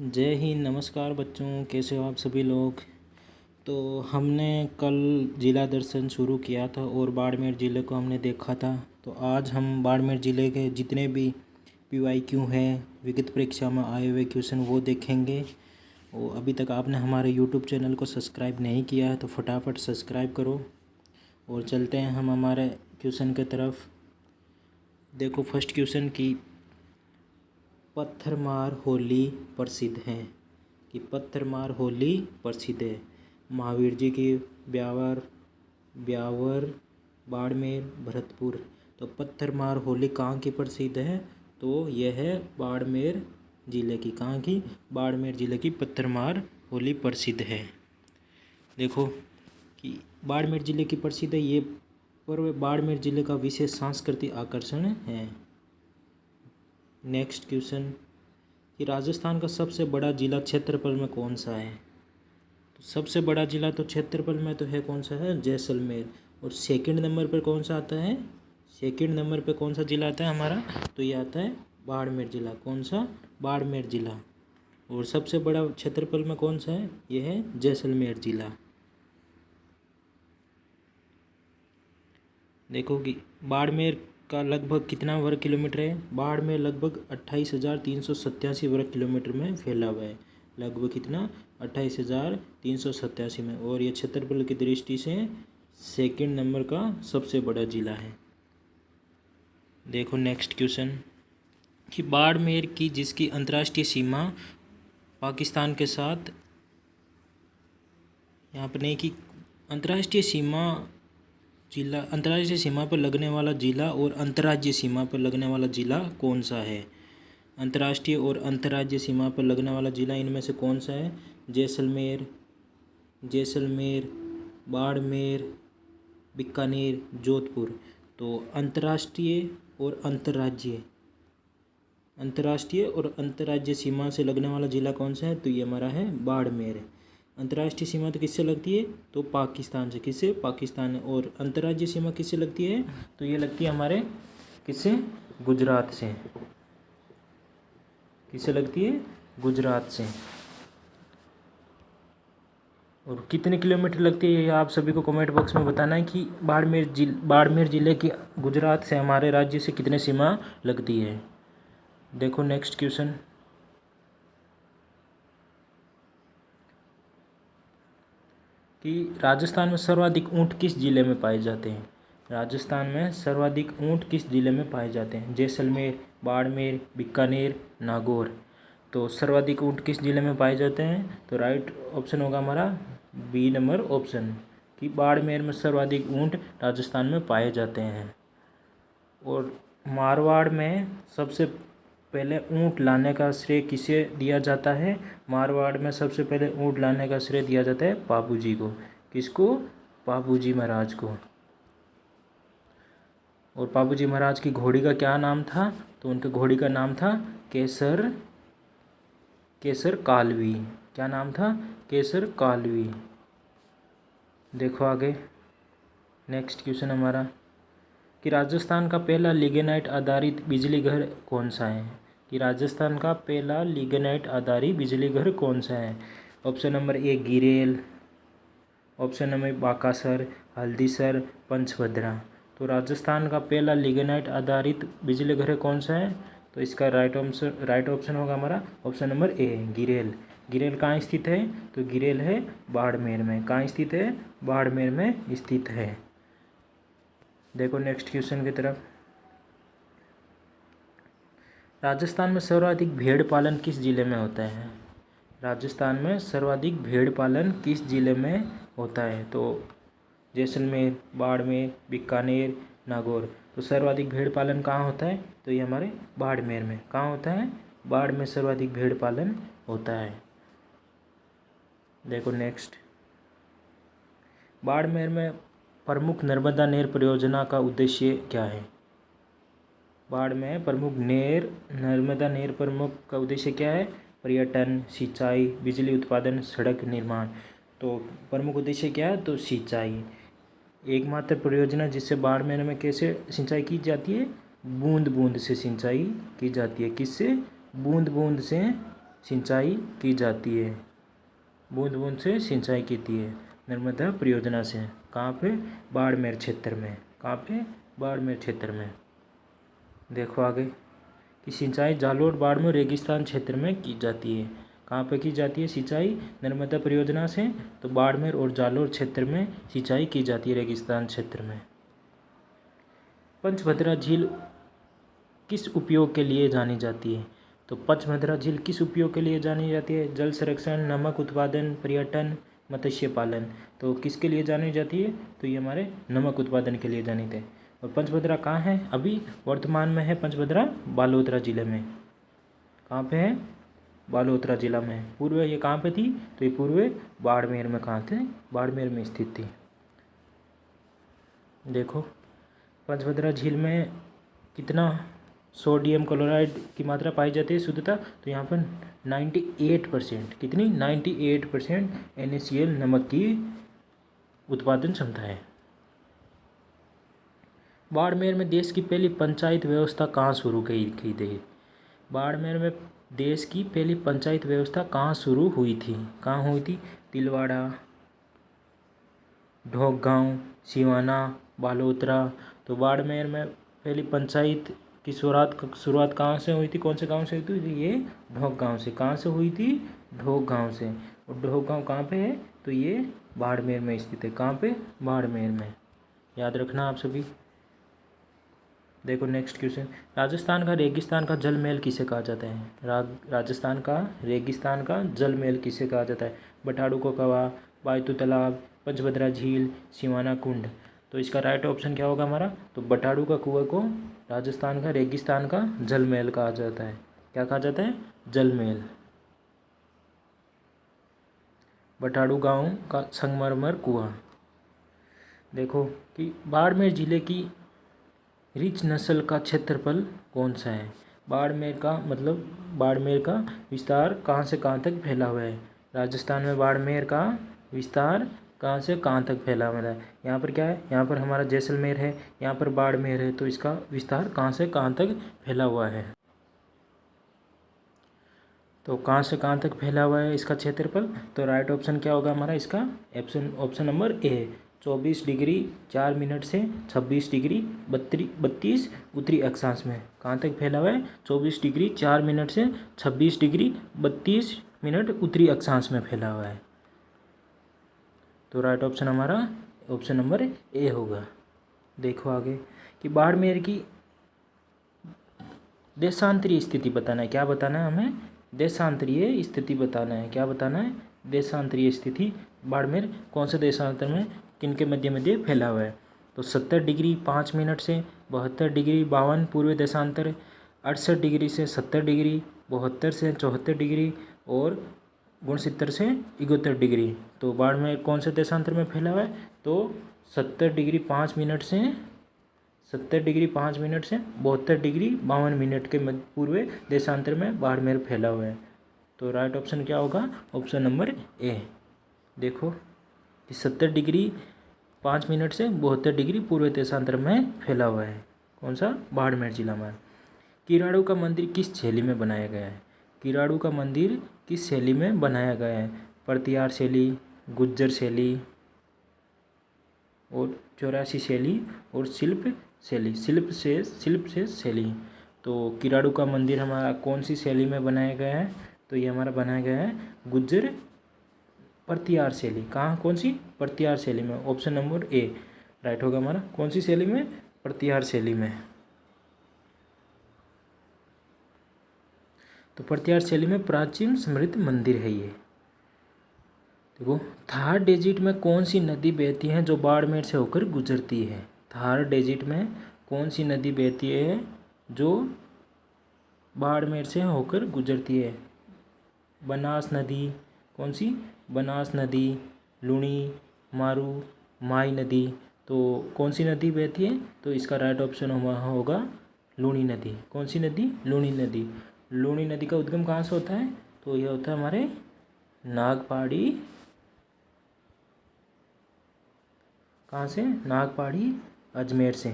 जय हिंद। नमस्कार बच्चों, कैसे हो आप सभी लोग। तो हमने कल ज़िला दर्शन शुरू किया था और बाड़मेर ज़िले को हमने देखा था। तो आज हम बाड़मेर ज़िले के जितने भी PYQ हैं, विगत परीक्षा में आए हुए क्वेश्चन, वो देखेंगे। और अभी तक आपने हमारे YouTube चैनल को सब्सक्राइब नहीं किया है तो फटाफट सब्सक्राइब करो। और चलते हैं हम हमारे क्वेश्चन की तरफ। देखो फर्स्ट क्वेश्चन की पत्थरमार होली प्रसिद्ध है, कि पत्थरमार होली प्रसिद्ध है। महावीर जी की ब्यावर, बाड़मेर, भरतपुर। तो पत्थरमार होली कहाँ की प्रसिद्ध है? तो यह है बाड़मेर ज़िले की। कहाँ की? बाड़मेर ज़िले की पत्थरमार होली प्रसिद्ध है। देखो कि बाड़मेर ज़िले की प्रसिद्ध है, ये पर्व बाड़मेर ज़िले का विशेष सांस्कृतिक आकर्षण है। नेक्स्ट क्वेश्चन कि राजस्थान का सबसे बड़ा ज़िला क्षेत्रफल में कौन सा है? तो सबसे बड़ा ज़िला तो क्षेत्रफल में तो है, कौन सा है? जैसलमेर। और सेकंड नंबर पर कौन सा आता है? सेकंड नंबर पर कौन सा ज़िला आता है हमारा? तो ये आता है बाड़मेर ज़िला। कौन सा? बाड़मेर ज़िला। और सबसे बड़ा क्षेत्रफल में कौन सा है? ये है जैसलमेर ज़िला। देखो कि बाड़मेर का लगभग कितना वर्ग किलोमीटर है? बाड़मेर लगभग 28,387 वर्ग किलोमीटर में फैला हुआ है। लगभग कितना? 28,387 में। और ये क्षेत्रफल की दृष्टि से सेकंड नंबर का सबसे बड़ा ज़िला है। देखो नेक्स्ट क्वेश्चन कि बाड़मेर की जिसकी अंतर्राष्ट्रीय सीमा पाकिस्तान के साथ, यहाँ पर नहीं कि अंतर्राष्ट्रीय सीमा जिला, अंतर्राष्ट्रीय सीमा पर लगने वाला जिला और अंतर्राज्यीय सीमा पर लगने वाला जिला कौन सा है? अंतर्राष्ट्रीय और अंतर्राज्यीय सीमा पर लगने वाला जिला इनमें से कौन सा है? जैसलमेर, बाड़मेर, बीकानेर, जोधपुर। तो अंतर्राष्ट्रीय और अंतर्राज्यीय सीमा से लगने वाला जिला कौन सा है? तो ये हमारा है बाड़मेर। अंतर्राष्ट्रीय सीमा तो किससे लगती है? तो पाकिस्तान से। किससे? पाकिस्तान। और अंतर्राज्यीय सीमा किससे लगती है? तो ये लगती है हमारे किससे? गुजरात से। किससे लगती है? गुजरात से। और कितने किलोमीटर लगती है ये आप सभी को कमेंट बॉक्स में बताना है कि बाड़मेर ज़िले की गुजरात से हमारे राज्य से कितने सीमा लगती है। देखो नेक्स्ट क्वेश्चन कि राजस्थान में सर्वाधिक ऊँट किस जिले में पाए जाते हैं? राजस्थान में सर्वाधिक ऊँट किस जिले में पाए जाते हैं? जैसलमेर, बाड़मेर, बीकानेर, नागौर। तो सर्वाधिक ऊँट किस जिले में पाए जाते हैं? तो राइट ऑप्शन होगा हमारा बी नंबर ऑप्शन, कि बाड़मेर में सर्वाधिक ऊँट राजस्थान में पाए जाते हैं। और मारवाड़ में सबसे पहले ऊँट लाने का श्रेय किसे दिया जाता है? मारवाड़ में सबसे पहले ऊँट लाने का श्रेय दिया जाता है पापू जी को। किसको? पापू जी महाराज को। और पापू जी महाराज की घोड़ी का क्या नाम था? तो उनके घोड़ी का नाम था केसर कालवी। क्या नाम था? केसर कालवी। देखो आगे नेक्स्ट क्वेश्चन हमारा कि राजस्थान का पहला लिग्नाइट आधारित बिजली घर कौन सा है? कि राजस्थान का पहला लिग्नाइट आधारित बिजली घर कौन सा है? Option number A Giral, option number Bakasar, Haldisar, Panchbhadra. तो राजस्थान का पहला लिग्नाइट आधारित बिजली घर कौन सा है? तो इसका राइट ऑप्शन होगा हमारा ऑप्शन नंबर ए गिरेल। गिरेल कहाँ स्थित है? तो गिरेल है बाड़मेर में। कहाँ स्थित है? बाड़मेर में स्थित है। देखो नेक्स्ट क्वेश्चन की तरफ। राजस्थान में सर्वाधिक भेड़ पालन किस जिले में होता है? राजस्थान में सर्वाधिक भेड़ पालन किस जिले में होता है? तो जैसलमेर, बाड़मेर, बीकानेर, नागौर। तो सर्वाधिक भेड़ पालन कहाँ होता है? तो ये हमारे बाड़मेर में। कहाँ होता है? बाड़ में सर्वाधिक भेड़ पालन होता है। देखो नेक्स्ट, बाड़मेर में प्रमुख नर्मदा नहर परियोजना का उद्देश्य क्या है? बाड़ में प्रमुख नर्मदा नहर प्रमुख का उद्देश्य क्या है? पर्यटन, सिंचाई, बिजली उत्पादन, सड़क निर्माण। तो प्रमुख उद्देश्य क्या है? तो सिंचाई। एकमात्र परियोजना जिससे बाड़मेर में कैसे सिंचाई की जाती है? बूंद बूंद से सिंचाई की जाती है। किससे? बूंद बूंद से सिंचाई की जाती है, बूंद बूंद से सिंचाई की है नर्मदा परियोजना से। कहाँ पे? बाड़मेर क्षेत्र में। कहाँ पे? बाड़मेर क्षेत्र में। देखो आगे कि सिंचाई जालोर बाड़मेर रेगिस्तान क्षेत्र में की जाती है। कहाँ पे की जाती है सिंचाई? नर्मदा परियोजना से तो बाड़मेर और जालोर क्षेत्र में सिंचाई की जाती है, रेगिस्तान क्षेत्र में। पंचभद्रा झील किस उपयोग के लिए जानी जाती है? तो पंचभद्रा झील किस उपयोग के लिए जानी जाती है? जल संरक्षण, नमक उत्पादन, पर्यटन, मत्स्य पालन। तो किसके लिए जानी जाती है? तो ये हमारे नमक उत्पादन के लिए जानी थे। और पंचभद्रा कहाँ है? अभी वर्तमान में है पंचभद्रा बालोतरा जिले में। कहाँ पे है? बालोतरा जिला में। पूर्व ये कहाँ पे थी? तो ये पूर्व बाड़मेर में कहाँ थे? बाड़मेर में स्थित थी। देखो पंचभद्रा झील में कितना सोडियम क्लोराइड की मात्रा पाई जाती है शुद्धता? तो यहाँ पर 98%, कितनी? 98% NaCl नमक की उत्पादन क्षमता है। बाड़मेर में देश की पहली पंचायत व्यवस्था कहाँ शुरू की गई? बाड़मेर में देश की पहली पंचायत व्यवस्था कहाँ शुरू हुई थी? कहाँ हुई थी? तिलवाड़ा, ढोकगांव, सिवाना, बालोतरा। तो बाड़मेर में पहली पंचायत की शुरुआत कहाँ से हुई थी? कौन से गांव से हुई थी? ये ढोकगांव से। कहाँ से हुई थी? ढोकगांव से। और ढोकगांव कहाँ पे है? तो ये बाड़मेर में स्थित है। कहाँ पे? बाड़मेर में। याद रखना आप सभी। देखो नेक्स्ट क्वेश्चन, राजस्थान का रेगिस्तान का जल महल किसे कहा जाता है? राजस्थान का रेगिस्तान का जल महल किसे कहा जाता है? बटाड़ू को कवा, बायतू तालाब, पंचभद्रा झील, सिवाना कुंड। तो इसका राइट ऑप्शन क्या होगा हमारा? तो बटाड़ू का कुआं को राजस्थान का रेगिस्तान का जल महल कहा जाता है। क्या कहा जाता है? जल महल। बटाड़ू गांव का संगमरमर कुआं। देखो कि बाड़मेर जिले की रिच नस्ल का क्षेत्रफल कौन सा है? बाड़मेर का मतलब बाड़मेर का विस्तार कहाँ से कहाँ तक फैला हुआ है? राजस्थान में बाड़मेर का विस्तार कहाँ से कहाँ तक फैला हुआ है? यहाँ पर क्या है? यहाँ पर हमारा जैसलमेर है, यहाँ पर बाड़मेर है। तो इसका विस्तार कहाँ से कहाँ तक फैला हुआ है? तो कहाँ से कहाँ तक फैला हुआ है इसका क्षेत्रफल? तो राइट ऑप्शन क्या होगा हमारा इसका? ऑप्शन नंबर ए, 24 डिग्री 4 मिनट से 26 डिग्री 32 उत्तरी अक्षांश में। कहाँ तक फैला हुआ है? 24 डिग्री 4 मिनट से 26 डिग्री 32 मिनट उत्तरी अक्षांश में फैला हुआ है। तो राइट ऑप्शन हमारा ऑप्शन नंबर ए होगा। देखो आगे कि बाड़मेर की देशांतरीय स्थिति बताना है। क्या बताना है हमें? देशांतरीय स्थिति बताना है। क्या बताना है? देशांतरीय स्थिति। बाड़मेर कौन से देशांतर में किनके मध्य फैला हुआ है? तो 70 डिग्री 5 मिनट से 72 डिग्री 52 पूर्व देशांतर, 68 डिग्री से 70 डिग्री, 72 से 74 डिग्री और 69 से 71 डिग्री। तो बाड़मेर कौन से देशांतर में फैला हुआ है? तो 70 डिग्री 5 मिनट से 70 डिग्री 5 मिनट से 72 डिग्री 52 मिनट के पूर्व देशांतर में बाड़मेर फैला हुआ है। तो राइट ऑप्शन क्या होगा? ऑप्शन नंबर ए। देखो कि 70 डिग्री 5 मिनट से 72 डिग्री पूर्व देशांतर में फैला हुआ है। कौन सा? बाड़मेर जिला में। किराड़ू का मंदिर किस शैली में बनाया गया है? किराड़ू का मंदिर किस शैली में बनाया गया है? परतियार शैली, गुज्जर शैली और 84 शैली और शिल्प से शैली। तो किराड़ू का मंदिर हमारा कौन सी शैली में बनाया गया है? तो ये हमारा बनाया गया है गुज्जर परतियार शैली। कहाँ? कौन सी? परतियार शैली में। ऑप्शन नंबर ए राइट होगा हमारा। कौन सी शैली में? परतियार शैली में। तो परतियार शैली में प्राचीन समृद्ध मंदिर है ये। देखो थार डेजिट में कौन सी नदी बहती है जो बाड़मेर से होकर गुजरती है? थार डेजिट में कौन सी नदी बहती है जो बाड़मेर से होकर गुजरती है? बनास नदी। कौन सी? बनास नदी, लूणी, मारू, माई नदी। तो कौन सी नदी बहती है? तो इसका राइट ऑप्शन होगा लूणी नदी। कौन सी नदी? लूणी नदी। लूणी नदी का उद्गम कहाँ से होता है? तो यह होता है हमारे नागपाड़ी। कहाँ से? नागपाड़ी अजमेर से।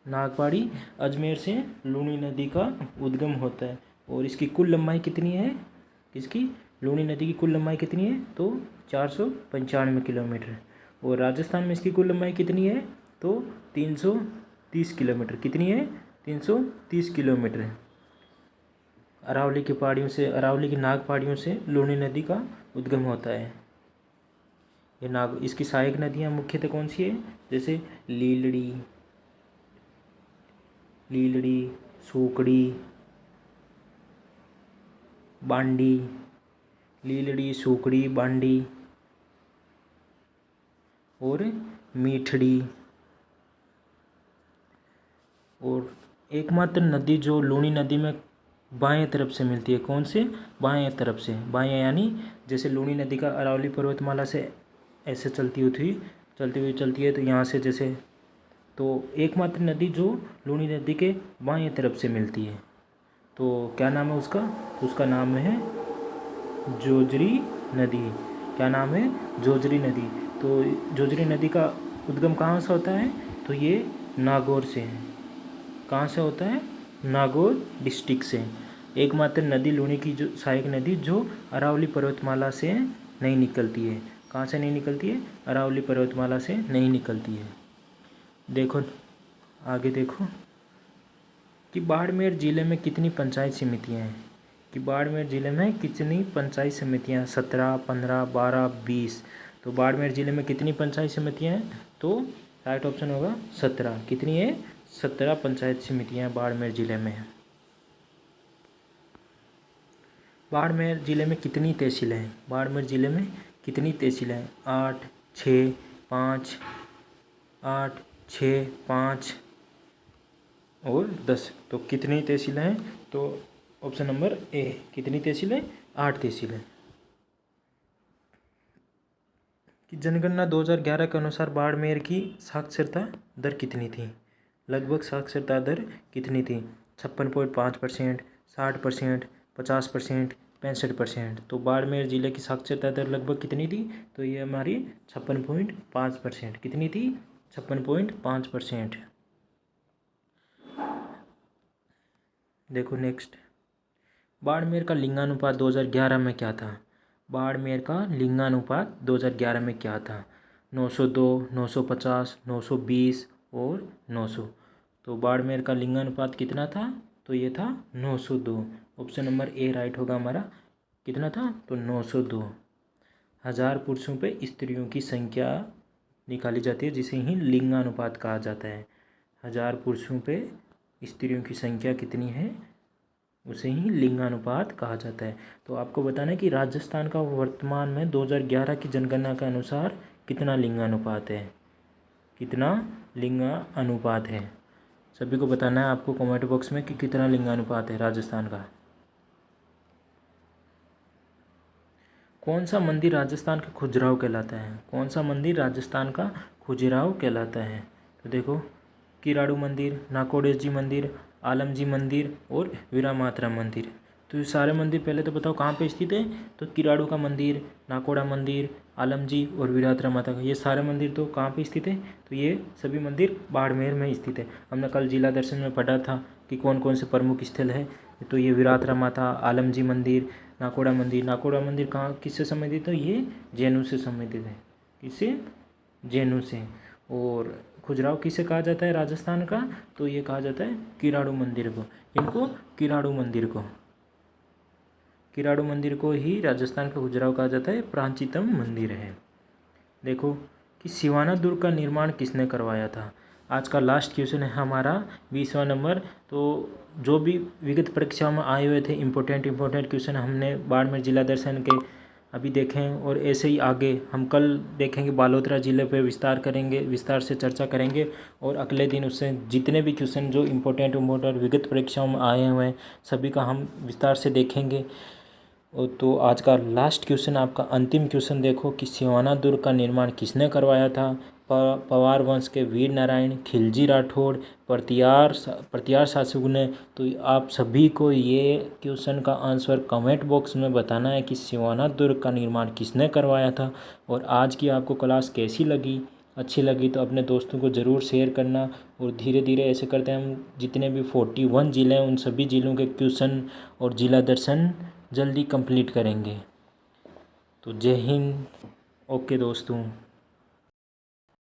नागपाड़ी अजमेर से लूणी नदी का उद्गम होता है। और इसकी कुल लंबाई कितनी है, इसकी लूनी नदी की कुल लंबाई कितनी है, तो 495 किलोमीटर। और राजस्थान में इसकी कुल लंबाई कितनी है, तो 330 किलोमीटर। कितनी है, 330 किलोमीटर। अरावली की पहाड़ियों से, अरावली की नाग पहाड़ियों से लूनी नदी का उद्गम होता है। ये नाग, इसकी सहायक नदियाँ मुख्यतः कौन सी है, जैसे लीलड़ी, सूकड़ी, बांडी, लीलड़ी, सूकड़ी, बांडी और मीठड़ी। और एकमात्र नदी जो लूनी नदी में बाएं तरफ से मिलती है, कौन से, बाएं तरफ से, बाएं यानी जैसे लूनी नदी का अरावली पर्वतमाला से ऐसे चलती हुई है, तो यहाँ से जैसे, तो एकमात्र नदी जो लूनी नदी के बाएं तरफ से मिलती है, तो क्या नाम है उसका, उसका नाम है जोजरी नदी। क्या नाम है, जोजरी नदी। तो जोजरी नदी का उद्गम कहाँ से होता है, तो ये नागौर से है। कहाँ से होता है, नागौर डिस्ट्रिक्ट से। एकमात्र नदी लूनी की जो सहायक नदी जो अरावली पर्वतमाला से नहीं निकलती है। कहाँ से नहीं निकलती है, अरावली पर्वतमाला से नहीं निकलती है। देखो आगे देखो कि बाड़मेर ज़िले में कितनी पंचायत समितियाँ हैं, कि बाड़मेर ज़िले में कितनी पंचायत समितियाँ, 17, 15, 12, 20। तो बाड़मेर ज़िले में कितनी पंचायत समितियाँ हैं, तो राइट ऑप्शन होगा 17। कितनी है, 17 पंचायत समितियाँ बाड़मेर ज़िले में हैं। बाड़मेर ज़िले में कितनी तहसीलें हैं, बाड़मेर ज़िले में कितनी तहसीलें हैं, 8, 6, 5, 8, 6, 5 और 10। तो कितनी तहसीलें हैं, तो ऑप्शन नंबर ए, कितनी तहसीलें, 8 तहसीलें। कि जनगणना 2011 के अनुसार बाड़मेर की साक्षरता दर कितनी थी, लगभग साक्षरता दर कितनी थी, 56.5%, 60%, 50%, 65%। तो बाड़मेर ज़िले की साक्षरता दर लगभग कितनी थी, तो ये हमारी 56.5%। कितनी थी, 56.5%। देखो नेक्स्ट, बाड़मेर का लिंगानुपात 2011 में क्या था, बाड़मेर का लिंगानुपात 2011 में क्या था, 902, 950, 920 और 900। तो बाड़मेर का लिंगानुपात कितना था, तो ये था 902। ऑप्शन नंबर ए राइट होगा हमारा। कितना था, तो 902। 1000 पुरुषों पे स्त्रियों की संख्या निकाली जाती है, जिसे ही लिंगानुपात कहा जाता है। 1000 पुरुषों पे स्त्रियों की संख्या कितनी है, उसे ही लिंगानुपात कहा जाता है। तो आपको बताना है कि राजस्थान का वर्तमान में 2011 की जनगणना के अनुसार कितना लिंगानुपात है, कितना लिंगानुपात है। सभी को बताना है आपको कमेंट बॉक्स में कि कितना लिंगानुपात है राजस्थान का। कौन सा मंदिर राजस्थान का खजुराहो कहलाता है, कौन सा मंदिर राजस्थान का खजुराहो कहलाता है, तो देखो किराड़ू मंदिर, नाकोडेश जी मंदिर, आलम जी मंदिर और वीरामात्रा मंदिर। तो ये सारे मंदिर पहले तो बताओ कहाँ पे स्थित है, तो किराड़ू का मंदिर, नाकोड़ा मंदिर, आलम जी और वीरात्रा माता का, ये सारे मंदिर तो कहाँ पे स्थित है, तो ये सभी मंदिर बाड़मेर में स्थित है। हमने कल जिला दर्शन में पढ़ा था कि कौन कौन से प्रमुख स्थल है, तो ये वीरात्रा माता, आलम जी मंदिर, नाकोड़ा मंदिर। नाकोड़ा मंदिर कहाँ, किससे संबंधित है, ये जैनों से संबंधित है, किससे, जैनों से। और खजुराहो किसे कहा जाता है राजस्थान का, तो ये कहा जाता है किराड़ू मंदिर को। इनको किराड़ू मंदिर को, किराड़ू मंदिर को ही राजस्थान का खजुराहो कहा जाता है, प्राचीनतम मंदिर है। देखो कि सिवाना दुर्ग का निर्माण किसने करवाया था। आज का लास्ट क्वेश्चन है हमारा 20वां नंबर। तो जो भी विगत परीक्षाओं में आए हुए थे इम्पोर्टेंट क्वेश्चन हमने बाड़मेर जिला दर्शन के अभी देखें, और ऐसे ही आगे हम कल देखेंगे बालोतरा ज़िले पे विस्तार से चर्चा करेंगे। और अगले दिन उससे जितने भी क्वेश्चन जो इम्पोर्टेंट विगत परीक्षाओं में आए हुए हैं सभी का हम विस्तार से देखेंगे। तो आज का लास्ट क्वेश्चन, आपका अंतिम क्वेश्चन देखो कि सिवाना दुर्ग का निर्माण किसने करवाया था। पवार वंश के वीर नारायण, खिलजी राठौड़, प्रतिहार शासक ने। तो आप सभी को ये क्वेश्चन का आंसर कमेंट बॉक्स में बताना है कि सिवाना दुर्ग का निर्माण किसने करवाया था। और आज की आपको क्लास कैसी लगी, अच्छी लगी तो अपने दोस्तों को ज़रूर शेयर करना। और धीरे धीरे ऐसे करते हैं हम जितने भी 41 ज़िले हैं उन सभी ज़िलों के क्वेश्चन और ज़िला दर्शन जल्दी कंप्लीट करेंगे। तो जय हिंद। ओके दोस्तों।